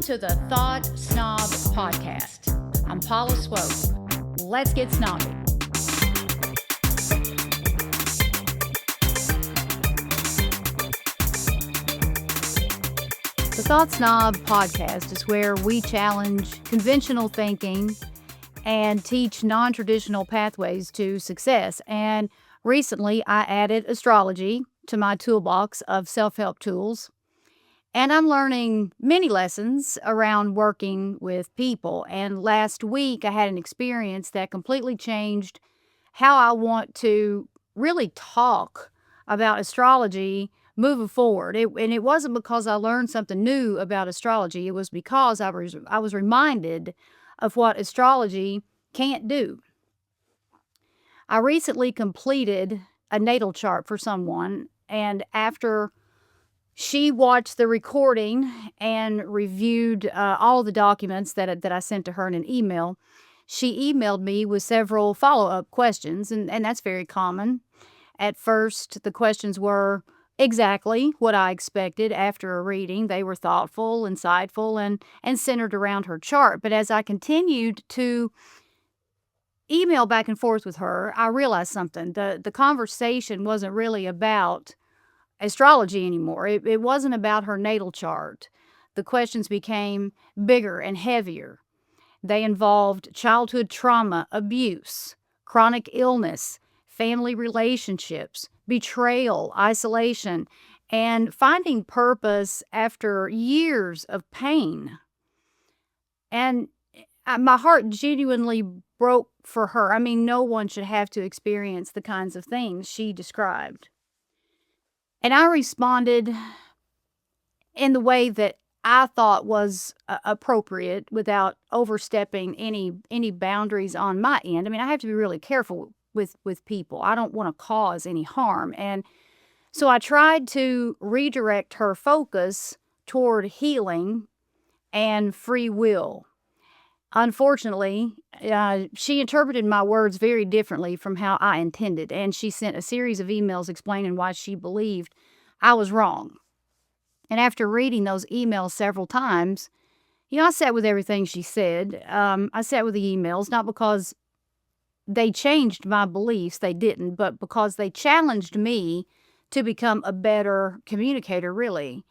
Welcome to the Thought Snob Podcast. I'm Paula Swope. Let's get snobby. The Thought Snob Podcast is where we challenge conventional thinking and teach non-traditional pathways to success. And recently, I added astrology to my toolbox of self-help tools. And I'm learning many lessons around working with people. And last week, I had an experience that completely changed how I want to really talk about astrology moving forward. And it wasn't because I learned something new about astrology. It was because I was reminded of what astrology can't do. I recently completed a natal chart for someone, and after she watched the recording and reviewed all the documents that I sent to her in an email. She emailed me with several follow-up questions, and that's very common. At first, the questions were exactly what I expected after a reading. They were thoughtful, insightful, and centered around her chart. But as I continued to email back and forth with her, I realized something. The conversation wasn't really about astrology anymore. It wasn't about her natal chart. The questions became bigger and heavier. They involved childhood trauma, abuse, chronic illness, family relationships, betrayal, isolation, and finding purpose after years of pain. And my heart genuinely broke for her. I mean, no one should have to experience the kinds of things she described. And I responded in the way that I thought was appropriate without overstepping any boundaries on my end. I mean, I have to be really careful with people. I don't want to cause any harm. And so I tried to redirect her focus toward healing and free will. Unfortunately, she interpreted my words very differently from how I intended, and she sent a series of emails explaining why she believed I was wrong. And after reading those emails several times, I sat with everything she said. I sat with the emails, not because they changed my beliefs, they didn't, but because they challenged me to become a better communicator, really.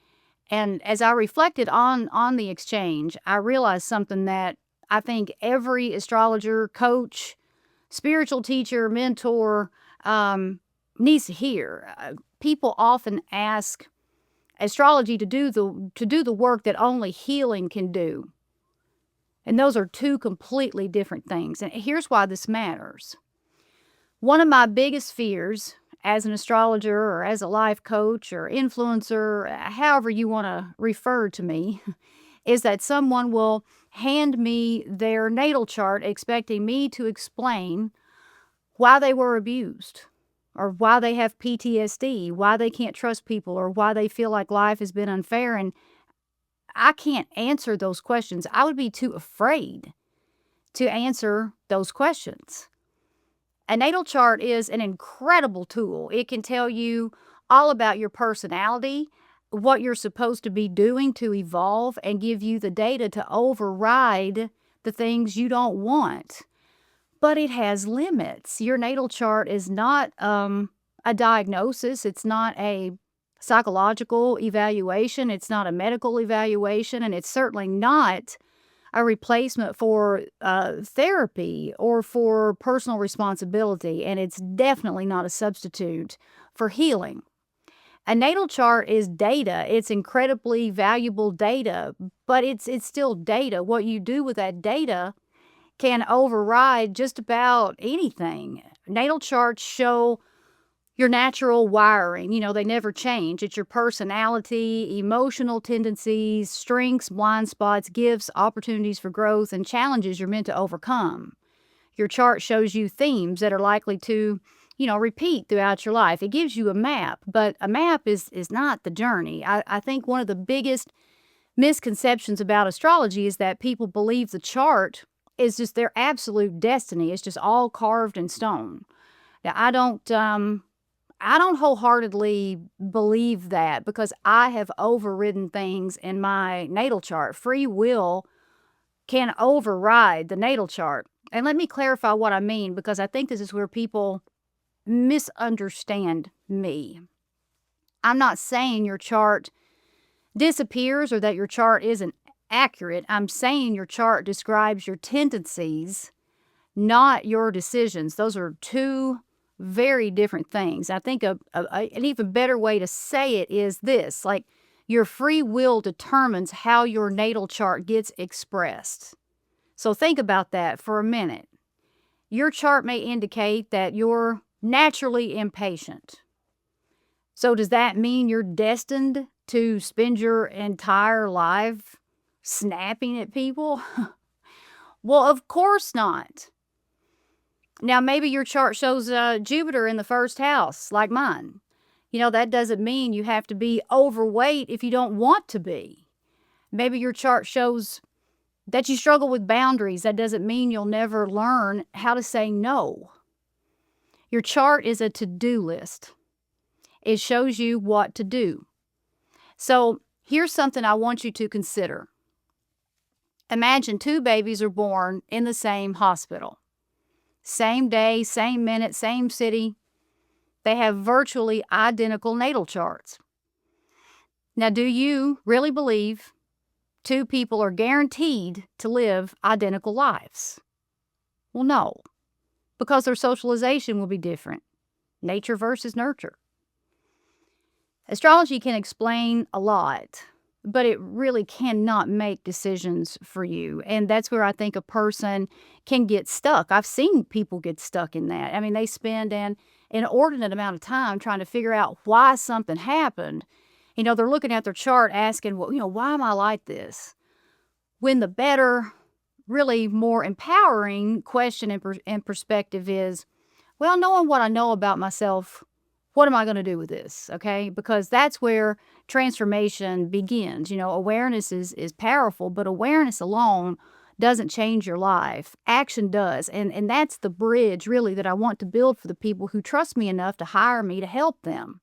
And as I reflected on the exchange, I realized something that I think every astrologer, coach, spiritual teacher, mentor needs to hear. People often ask astrology to do the work that only healing can do. And those are two completely different things. And here's why this matters. One of my biggest fears as an astrologer or as a life coach or influencer, however you want to refer to me, is that someone will hand me their natal chart expecting me to explain why they were abused or why they have PTSD, why they can't trust people, or why they feel like life has been unfair. And I can't answer those questions. I would be too afraid to answer those questions. A natal chart is an incredible tool. It can tell you all about your personality, what you're supposed to be doing to evolve, and give you the data to override the things you don't want. But it has limits. Your natal chart is not a diagnosis. It's not a psychological evaluation. It's not a medical evaluation. And it's certainly not a replacement for therapy or for personal responsibility. And it's definitely not a substitute for healing. A natal chart is data. It's incredibly valuable data, but it's still data. What you do with that data can override just about anything. Natal charts show your natural wiring. They never change. It's your personality, emotional tendencies, strengths, blind spots, gifts, opportunities for growth, and challenges you're meant to overcome. Your chart shows you themes that are likely to repeat throughout your life. It gives you a map, but a map is not the journey. I think one of the biggest misconceptions about astrology is that people believe the chart is just their absolute destiny. It's just all carved in stone. Now, I don't wholeheartedly believe that because I have overridden things in my natal chart. Free will can override the natal chart. And let me clarify what I mean, because I think this is where people misunderstand me. I'm not saying your chart disappears or that your chart isn't accurate. I'm saying your chart describes your tendencies, not your decisions. Those are two very different things. I think an even better way to say it is this, like your free will determines how your natal chart gets expressed. So think about that for a minute. Your chart may indicate that you're naturally impatient. So does that mean you're destined to spend your entire life snapping at people? Well, of course not. Now, maybe your chart shows Jupiter in the first house, like mine. That doesn't mean you have to be overweight if you don't want to be. Maybe your chart shows that you struggle with boundaries. That doesn't mean you'll never learn how to say no. Your chart is a to-do list. It shows you what to do. So here's something I want you to consider. Imagine two babies are born in the same hospital. Same day, same minute, same city. They have virtually identical natal charts. Now, do you really believe two people are guaranteed to live identical lives? Well, no, because their socialization will be different. Nature versus nurture. Astrology can explain a lot, but it really cannot make decisions for you. And that's where I think a person can get stuck. I've seen people get stuck in that. I mean, they spend an inordinate amount of time trying to figure out why something happened. They're looking at their chart asking, well, why am I like this? When the better, really more empowering question and perspective is, well, knowing what I know about myself, what am I going to do with this? Okay, because that's where transformation begins. Awareness is powerful, but awareness alone doesn't change your life. Action does. And that's the bridge really that I want to build for the people who trust me enough to hire me to help them.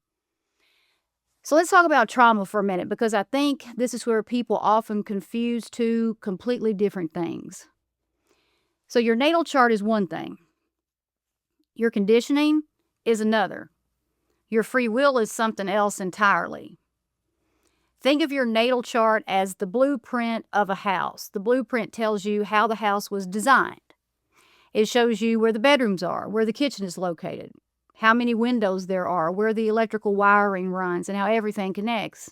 So let's talk about trauma for a minute, because I think this is where people often confuse two completely different things. So your natal chart is one thing. Your conditioning is another. Your free will is something else entirely. Think of your natal chart as the blueprint of a house. The blueprint tells you how the house was designed. It shows you where the bedrooms are, where the kitchen is located, how many windows there are, where the electrical wiring runs, and how everything connects.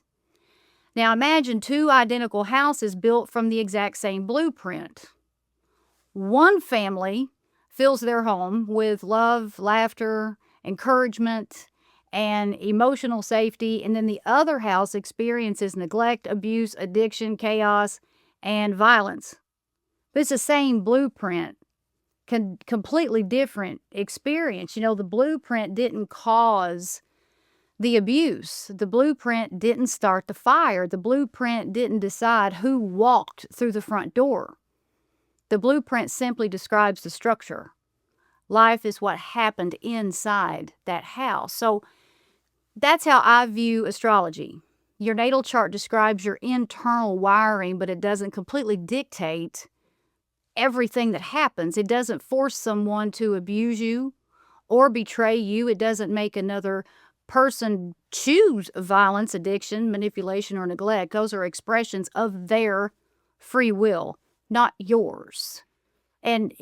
Now imagine two identical houses built from the exact same blueprint. One family fills their home with love, laughter, encouragement, and emotional safety, and then the other house experiences neglect, abuse, addiction, chaos, and violence. But it's the same blueprint, completely different experience. The blueprint didn't cause the abuse. The blueprint didn't start the fire. The blueprint didn't decide who walked through the front door. The blueprint simply describes the structure. Life is what happened inside that house. So that's how I view astrology. Your natal chart describes your internal wiring, but it doesn't completely dictate everything that happens. It doesn't force someone to abuse you or betray you. It doesn't make another person choose violence, addiction, manipulation, or neglect. Those are expressions of their free will, not yours. And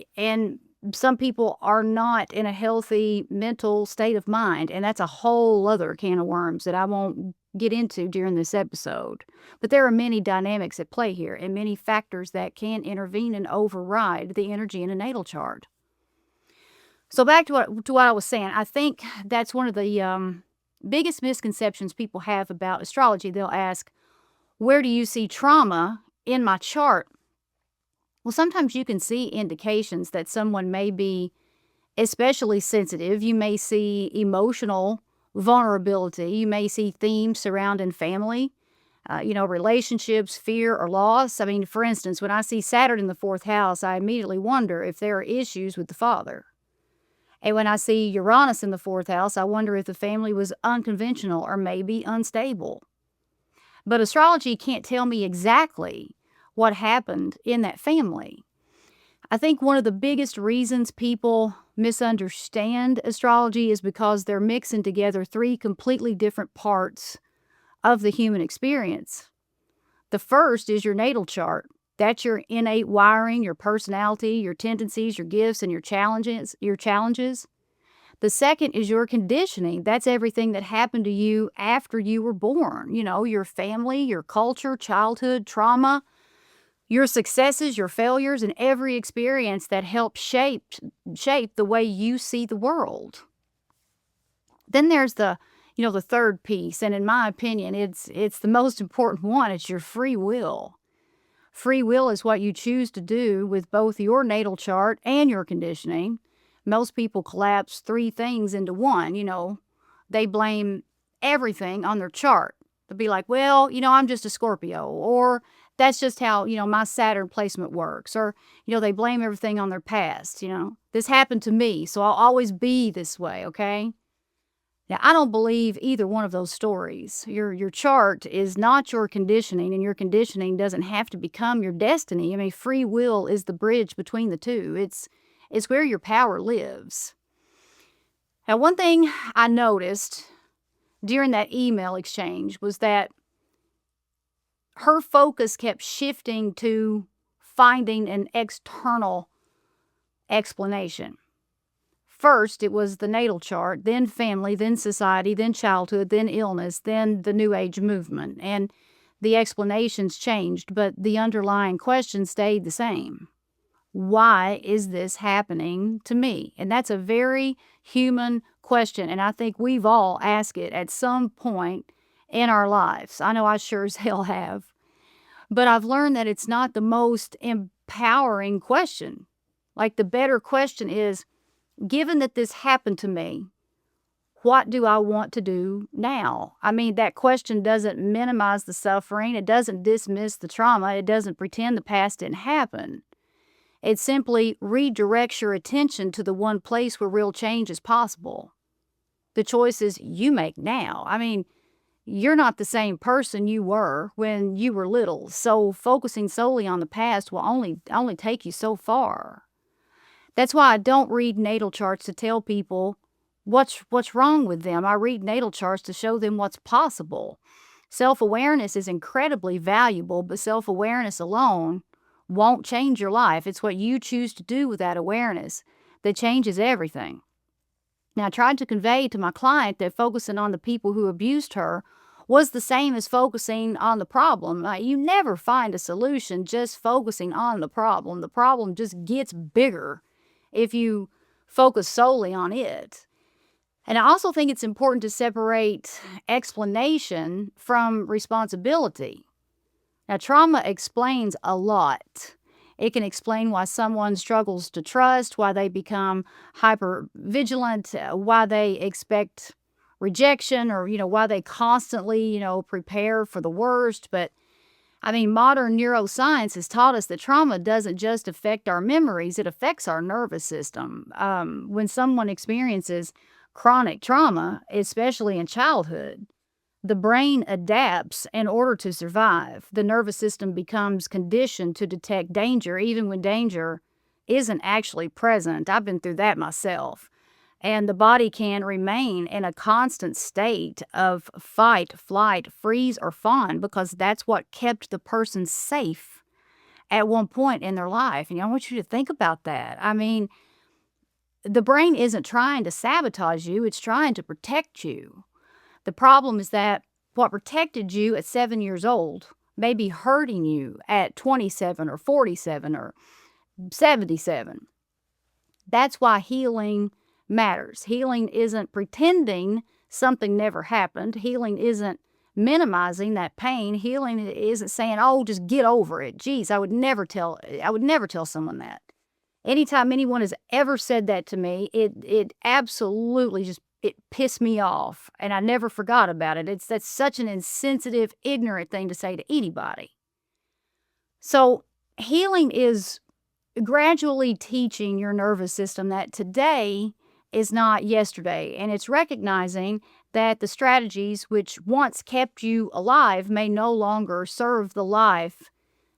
some people are not in a healthy mental state of mind, and that's a whole other can of worms that I won't get into during this episode. But there are many dynamics at play here and many factors that can intervene and override the energy in a natal chart. So back to what I was saying, I think that's one of the biggest misconceptions people have about astrology. They'll ask, where do you see trauma in my chart? Well, sometimes you can see indications that someone may be especially sensitive. You may see emotional vulnerability. You may see themes surrounding family, relationships, fear, or loss. I mean, for instance, when I see Saturn in the fourth house, I immediately wonder if there are issues with the father. And when I see Uranus in the 4th house, I wonder if the family was unconventional or maybe unstable. But astrology can't tell me exactly what happened in that family. I think one of the biggest reasons people misunderstand astrology is because they're mixing together 3 completely different parts of the human experience. The first is your natal chart. That's your innate wiring, your personality, your tendencies, your gifts, and your challenges. The second is your conditioning. That's everything that happened to you after you were born. Your family, your culture, childhood, trauma, your successes, your failures, and every experience that helped shape the way you see the world. Then there's the third piece, and in my opinion, it's the most important one. It's your free will. Free will is what you choose to do with both your natal chart and your conditioning. Most people collapse 3 things into one. They blame everything on their chart. They'll be like, well, I'm just a Scorpio, or that's just how, my Saturn placement works, or, they blame everything on their past. This happened to me, so I'll always be this way, okay? Now, I don't believe either one of those stories. Your chart is not your conditioning, and your conditioning doesn't have to become your destiny. I mean, free will is the bridge between the two. It's where your power lives. Now, one thing I noticed during that email exchange was that her focus kept shifting to finding an external explanation. First, it was the natal chart, then family, then society, then childhood, then illness, then the New Age movement. And the explanations changed, but the underlying question stayed the same. Why is this happening to me? And that's a very human question, and I think we've all asked it at some point in our lives. I know I sure as hell have. But I've learned that it's not the most empowering question. Like, the better question is, given that this happened to me, what do I want to do now? I mean, that question doesn't minimize the suffering. It doesn't dismiss the trauma. It doesn't pretend the past didn't happen. It simply redirects your attention to the one place where real change is possible. The choices you make now. I mean, you're not the same person you were when you were little, so focusing solely on the past will only take you so far. That's why I don't read natal charts to tell people what's wrong with them. I read natal charts to show them what's possible. Self-awareness is incredibly valuable, but self-awareness alone won't change your life. It's what you choose to do with that awareness that changes everything. Now, I tried to convey to my client that focusing on the people who abused her was the same as focusing on the problem. You never find a solution just focusing on the problem. The problem just gets bigger if you focus solely on it. And I also think it's important to separate explanation from responsibility. Now, trauma explains a lot. It can explain why someone struggles to trust, why they become hypervigilant, why they expect rejection, or, why they constantly, prepare for the worst. But, modern neuroscience has taught us that trauma doesn't just affect our memories, it affects our nervous system. When someone experiences chronic trauma, especially in childhood, the brain adapts in order to survive. The nervous system becomes conditioned to detect danger, even when danger isn't actually present. I've been through that myself. And the body can remain in a constant state of fight, flight, freeze, or fawn because that's what kept the person safe at one point in their life. And I want you to think about that. The brain isn't trying to sabotage you, it's trying to protect you. The problem is that what protected you at 7 years old may be hurting you at 27 or 47 or 77. That's why healing matters. Healing isn't pretending something never happened. Healing isn't minimizing that pain. Healing isn't saying, "Oh, just get over it." Geez, I would never tell someone that. Anytime anyone has ever said that to me, it absolutely just it pissed me off, and I never forgot about it. That's such an insensitive, ignorant thing to say to anybody. So healing is gradually teaching your nervous system that today is not yesterday, and it's recognizing that the strategies which once kept you alive may no longer serve the life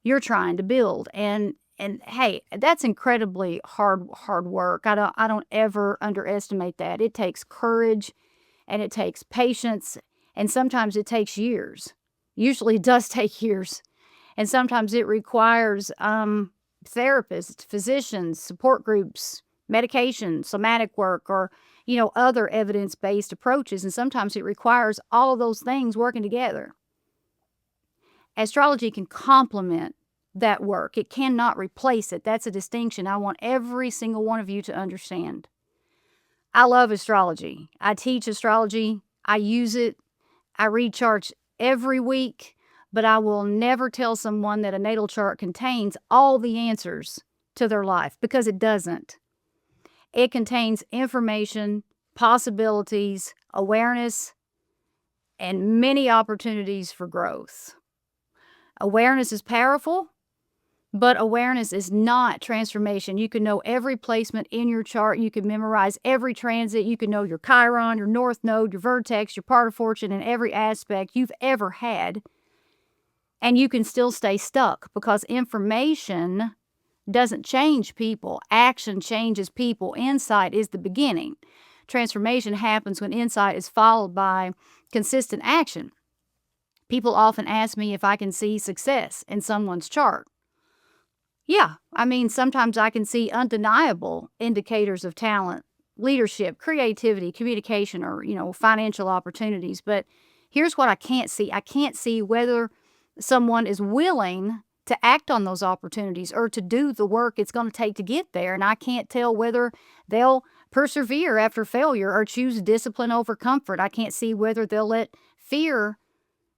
you're trying to build. And hey, that's incredibly hard work. I don't ever underestimate that. It takes courage and it takes patience, and sometimes it takes years. Usually it does take years. And sometimes it requires therapists, physicians, support groups, medication, somatic work, or other evidence-based approaches. And sometimes it requires all of those things working together. Astrology can complement that work. It cannot replace it. That's a distinction I want every single one of you to understand. I love astrology. I teach astrology. I use it. I read charts every week, but I will never tell someone that a natal chart contains all the answers to their life, because it doesn't. It contains information, possibilities, awareness, and many opportunities for growth. Awareness is powerful, but awareness is not transformation. You can know every placement in your chart. You can memorize every transit. You can know your Chiron, your North Node, your vertex, your part of fortune, and every aspect you've ever had. And you can still stay stuck, because information doesn't change people. Action changes people. Insight is the beginning. Transformation happens when insight is followed by consistent action. People often ask me if I can see success in someone's chart. Yeah, I mean, sometimes I can see undeniable indicators of talent, leadership, creativity, communication, or, financial opportunities. But here's what I can't see. I can't see whether someone is willing to act on those opportunities or to do the work it's going to take to get there. And I can't tell whether they'll persevere after failure or choose discipline over comfort. I can't see whether they'll let fear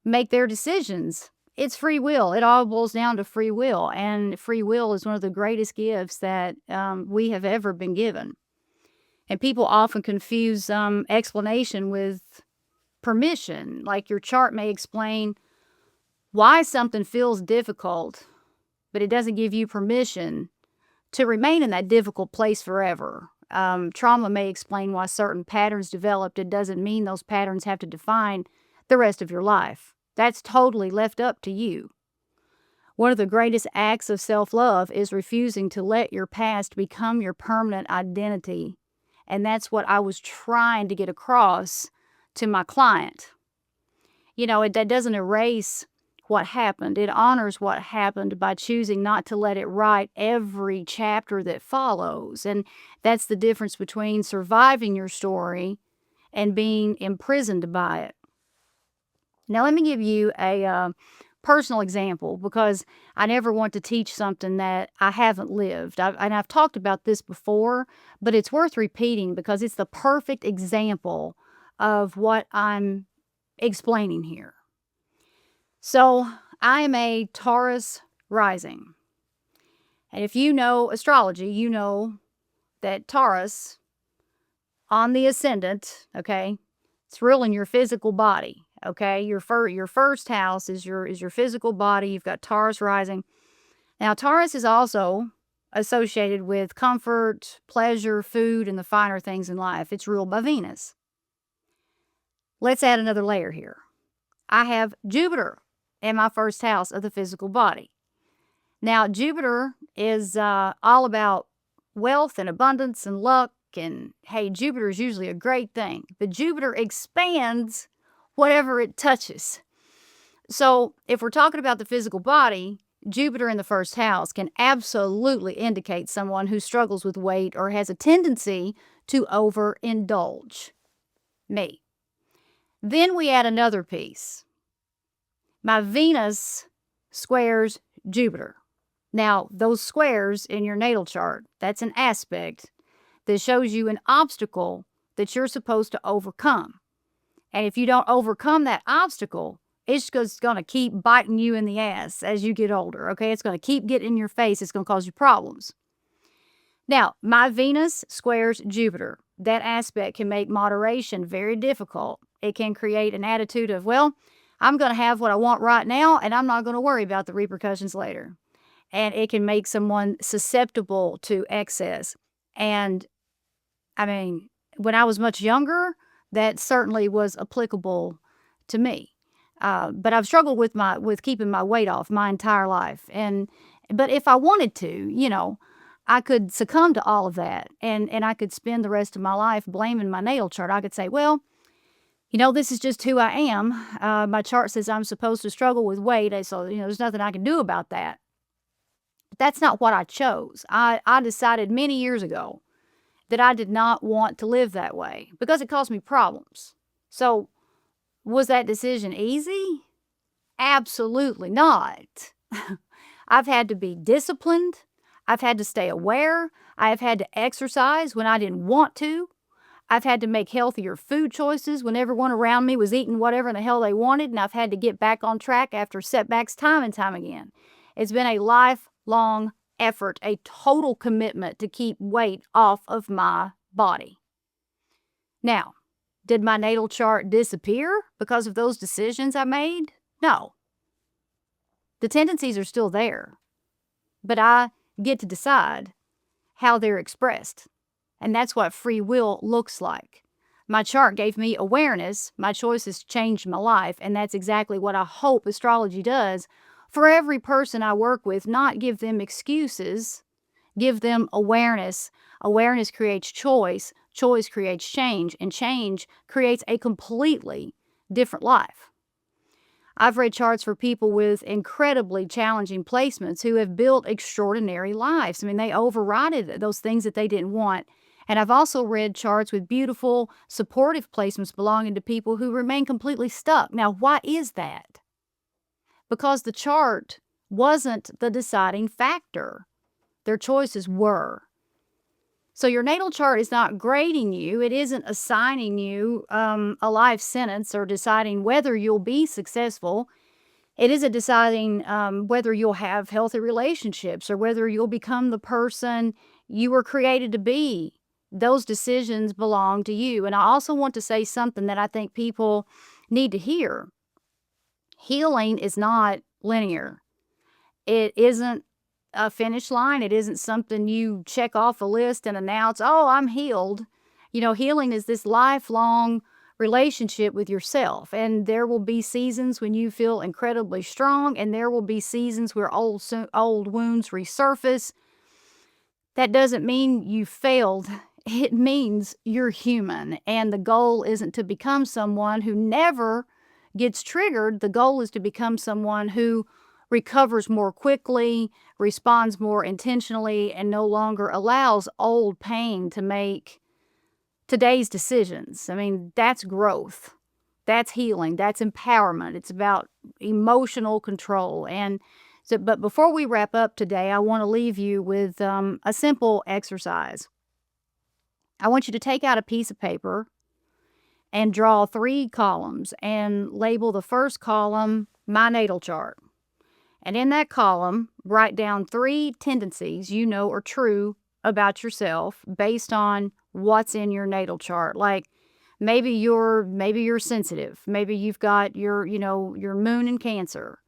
make their decisions. It's free will. It all boils down to free will. And free will is one of the greatest gifts that we have ever been given. And people often confuse explanation with permission. Like, your chart may explain why something feels difficult, but it doesn't give you permission to remain in that difficult place forever. Trauma may explain why certain patterns developed. It doesn't mean those patterns have to define the rest of your life. That's totally left up to you. One of the greatest acts of self-love is refusing to let your past become your permanent identity. And that's what I was trying to get across to my client. That doesn't erase what happened. It honors what happened by choosing not to let it write every chapter that follows. And that's the difference between surviving your story and being imprisoned by it. Now, let me give you a personal example, because I never want to teach something that I haven't lived. I've talked about this before, but it's worth repeating because it's the perfect example of what I'm explaining here. So, I am a Taurus rising. And if you know astrology, you know that Taurus on the ascendant, okay, it's ruling your physical body. Okay, your first house is your physical body. You've got Taurus rising. Now, Taurus is also associated with comfort, pleasure, food, and the finer things in life. It's ruled by Venus. Let's add another layer here. I have Jupiter in my first house of the physical body. Now, Jupiter is all about wealth and abundance and luck. And hey, Jupiter is usually a great thing. But Jupiter expands whatever it touches. So if we're talking about the physical body, Jupiter in the first house can absolutely indicate someone who struggles with weight or has a tendency to overindulge. Me. Then we add another piece. My Venus squares Jupiter. Now, those squares in your natal chart, that's an aspect that shows you an obstacle that you're supposed to overcome. And if you don't overcome that obstacle, it's just going to keep biting you in the ass as you get older, okay? It's going to keep getting in your face. It's going to cause you problems. Now, my Venus squares Jupiter. That aspect can make moderation very difficult. It can create an attitude of, well, I'm going to have what I want right now, and I'm not going to worry about the repercussions later. And it can make someone susceptible to excess. And, I mean, when I was much younger, that certainly was applicable to me. But I've struggled with keeping my weight off my entire life. But if I wanted to, I could succumb to all of that, and I could spend the rest of my life blaming my natal chart. I could say, well, this is just who I am. My chart says I'm supposed to struggle with weight, so there's nothing I can do about that. But that's not what I chose. I decided many years ago that I did not want to live that way because it caused me problems. So, was that decision easy? Absolutely not. I've had to be disciplined. I've had to stay aware. I have had to exercise when I didn't want to. I've had to make healthier food choices when everyone around me was eating whatever the hell they wanted, and I've had to get back on track after setbacks time and time again. It's been a lifelong effort, a total commitment to keep weight off of my body. Now, did my natal chart disappear because of those decisions I made? No. The tendencies are still there, but I get to decide how they're expressed. And that's what free will looks like. My chart gave me awareness. My choices changed my life. And that's exactly what I hope astrology does for every person I work with. Not give them excuses, give them awareness. Awareness creates choice. Choice creates change. And change creates a completely different life. I've read charts for people with incredibly challenging placements who have built extraordinary lives. I mean, they overrided those things that they didn't want. And I've also read charts with beautiful, supportive placements belonging to people who remain completely stuck. Now, why is that? Because the chart wasn't the deciding factor. Their choices were. So your natal chart is not grading you. It isn't assigning you a life sentence or deciding whether you'll be successful. It isn't deciding whether you'll have healthy relationships or whether you'll become the person you were created to be. Those decisions belong to you. And I also want to say something that I think people need to hear. Healing is not linear. It isn't a finish line. It isn't something you check off a list and announce, oh, I'm healed. Healing is this lifelong relationship with yourself. And there will be seasons when you feel incredibly strong, and there will be seasons where old wounds resurface. That doesn't mean you failed. It means you're human. And the goal isn't to become someone who never gets triggered. The goal is to become someone who recovers more quickly, responds more intentionally, and no longer allows old pain to make today's decisions. I mean, that's growth. That's healing. That's empowerment. It's about emotional control. But before we wrap up today, I want to leave you with a simple exercise. I want you to take out a piece of paper and draw 3 columns and label the first column my natal chart. And in that column, write down 3 tendencies you know are true about yourself based on what's in your natal chart. Like maybe you're sensitive. Maybe you've got your moon in Cancer.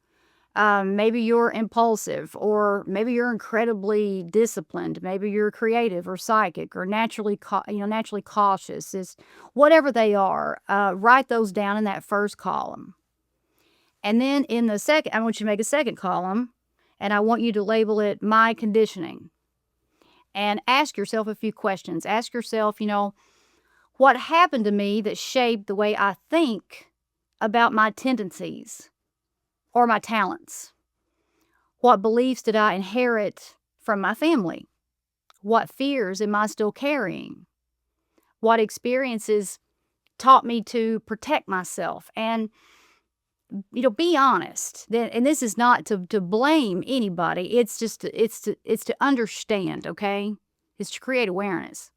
Maybe you're impulsive, or maybe you're incredibly disciplined. Maybe you're creative or psychic or naturally cautious. Whatever they are, write those down in that first column. And then in the second, I want you to make a second column, and I want you to label it my conditioning. And ask yourself a few questions. Ask yourself, what happened to me that shaped the way I think about my tendencies or my talents? What beliefs did I inherit from my family? What fears am I still carrying? What experiences taught me to protect myself? And be honest. And this is not to blame anybody. It's just it's to understand, okay? It's to create awareness.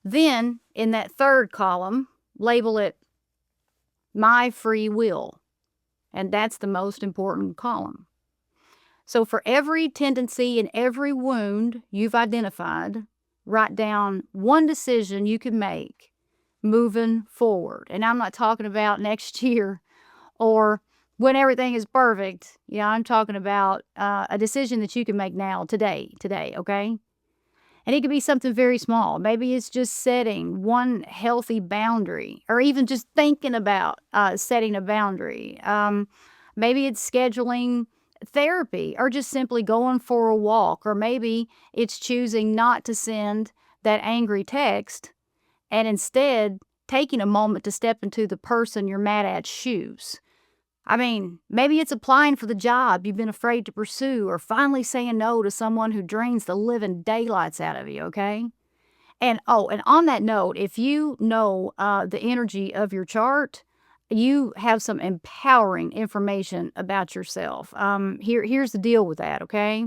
Then in that third column, label it my free will. And that's the most important column. So for every tendency and every wound you've identified, write down one decision you can make moving forward. And I'm not talking about next year or when everything is perfect. I'm talking about a decision that you can make now, today, okay? And it could be something very small. Maybe it's just setting one healthy boundary, or even just thinking about setting a boundary. Maybe it's scheduling therapy, or just simply going for a walk. Or maybe it's choosing not to send that angry text and instead taking a moment to step into the person you're mad at's shoes. I mean, maybe it's applying for the job you've been afraid to pursue, or finally saying no to someone who drains the living daylights out of you, okay? And on that note, if you know the energy of your chart, you have some empowering information about yourself. Here's the deal with that, okay?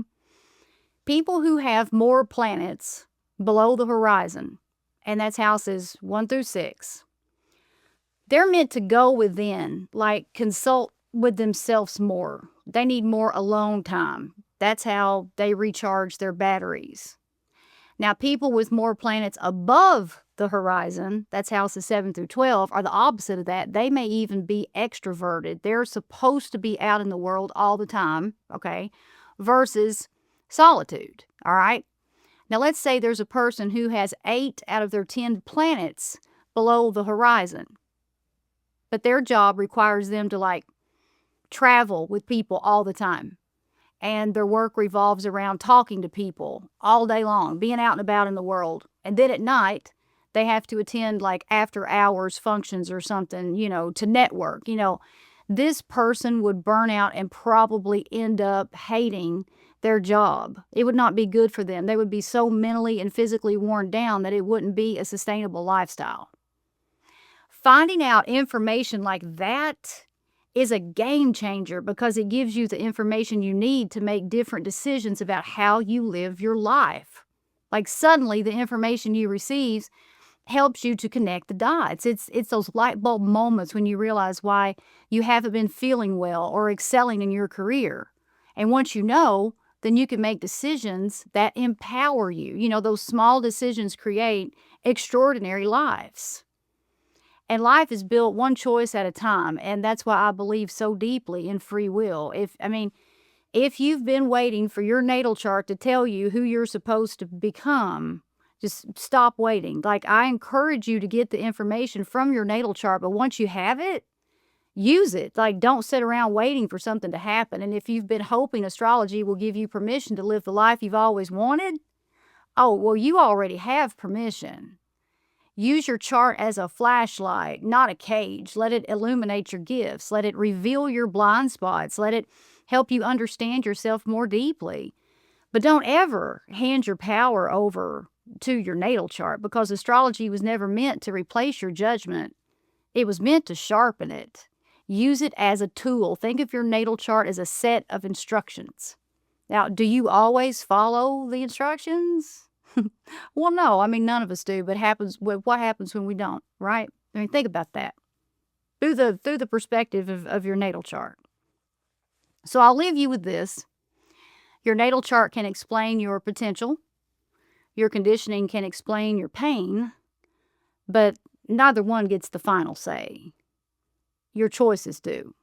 People who have more planets below the horizon, and that's houses 1 through 6, they're meant to go within, like consult with themselves more. They need more alone time. That's how they recharge their batteries. Now, people with more planets above the horizon, that's houses 7 through 12, are the opposite of that. They may even be extroverted. They're supposed to be out in the world all the time, okay, versus solitude, all right? Now, let's say there's a person who has 8 out of their 10 planets below the horizon, but their job requires them to travel with people all the time. And their work revolves around talking to people all day long, being out and about in the world. And then at night, they have to attend after hours functions or something, to network. This person would burn out and probably end up hating their job. It would not be good for them. They would be so mentally and physically worn down that it wouldn't be a sustainable lifestyle. Finding out information like that is a game changer, because it gives you the information you need to make different decisions about how you live your life. Suddenly the information you receive helps you to connect the dots. It's those light bulb moments when you realize why you haven't been feeling well or excelling in your career. And once you know, then you can make decisions that empower you. Those small decisions create extraordinary lives. And life is built one choice at a time, and that's why I believe so deeply in free will. If you've been waiting for your natal chart to tell you who you're supposed to become, just stop waiting. I encourage you to get the information from your natal chart, but once you have it, use it. Don't sit around waiting for something to happen. And if you've been hoping astrology will give you permission to live the life you've always wanted, you already have permission. Use your chart as a flashlight, not a cage. Let it illuminate your gifts. Let it reveal your blind spots. Let it help you understand yourself more deeply. But don't ever hand your power over to your natal chart, because astrology was never meant to replace your judgment. It was meant to sharpen it. Use it as a tool. Think of your natal chart as a set of instructions. Now, do you always follow the instructions? Well, no, none of us do, but what happens when we don't, right? Think about that through the perspective of your natal chart. So I'll leave you with this. Your natal chart can explain your potential. Your conditioning can explain your pain, but neither one gets the final say. Your choices do.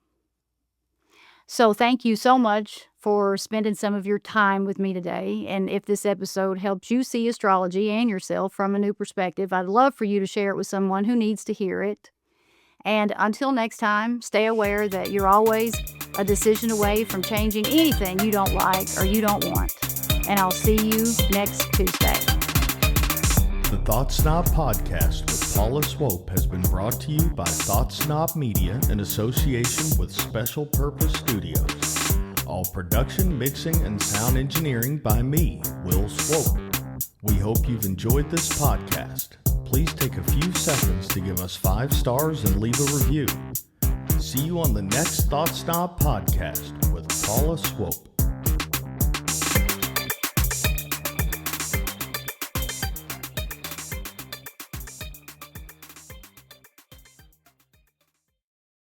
So thank you so much for spending some of your time with me today. And if this episode helps you see astrology and yourself from a new perspective, I'd love for you to share it with someone who needs to hear it. And until next time, stay aware that you're always a decision away from changing anything you don't like or you don't want. And I'll see you next Tuesday. The Thought Snob Podcast with Paula Swope has been brought to you by Thought Snob Media in association with Special Purpose Studios. All production, mixing, and sound engineering by me, Will Swope. We hope you've enjoyed this podcast. Please take a few seconds to give us 5 stars and leave a review. See you on the next Thought Snob Podcast with Paula Swope.